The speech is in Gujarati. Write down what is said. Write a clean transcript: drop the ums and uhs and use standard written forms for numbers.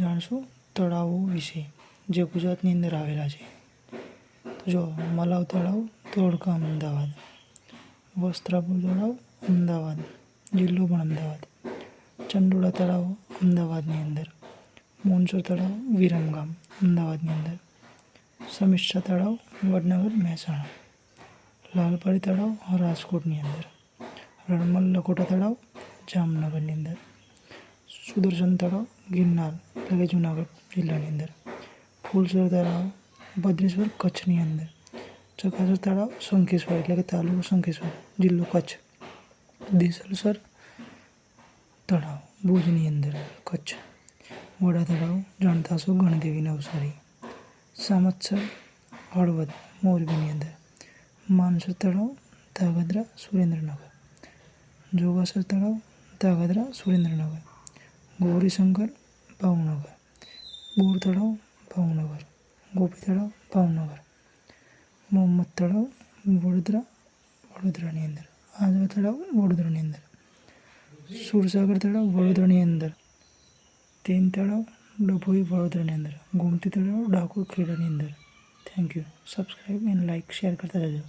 જાણશું તળાવો વિશે જે ગુજરાતની અંદર આવેલા છે. તો જો મલાવ તળાવ ધોળકા અમદાવાદ, વસ્ત્રાપુર તળાવ અમદાવાદ, જિલ્લો પણ અમદાવાદ, ચંડોળા તળાવ અમદાવાદની અંદર, મોનસર તળાવ વિરમગામ અમદાવાદની અંદર, સમીક્ષા તળાવ વડનગર મહેસાણા, લાલપાડી તળાવ રાજકોટની અંદર, રણમલ લખોટા તળાવ જામનગરની અંદર, સુદર્શન તળાવ ગિરનાર એટલે કે જુનાગઢ જિલ્લાની અંદર, ફૂલસર તળાવ ભદ્રેશ્વર કચ્છની અંદર, ચકાસર તળાવ શંખેશ્વર એટલે કે તાલુકો શંખેશ્વર જિલ્લો કચ્છ, દેસલસર તળાવ ભુજની અંદર કચ્છ, વડા તળાવ જાણતા હશો ગણદેવી નવસારી, સામતસર હળવદ મોરબીની અંદર, માનસર તળાવ ધાંગધ્રા સુરેન્દ્રનગર, જોગાસર તળાવ ધાંગધ્રા સુરેન્દ્રનગર, ગૌરીશંકર ભાવનગર, બોર તળાવ ભાવનગર, ગોપી તળાવ ભાવનગર, મોહમ્મદ તળાવ વડોદરાની અંદર, આજવા તળાવ વડોદરાની અંદર, સુરસાગર તળાવ વડોદરાની અંદર, તેન તળાવ ડભોઈ વડોદરાની અંદર, ગોમતી તળાવ ડાકોર ખેડાની અંદર. Thank you. Subscribe and like share કરતા જજો.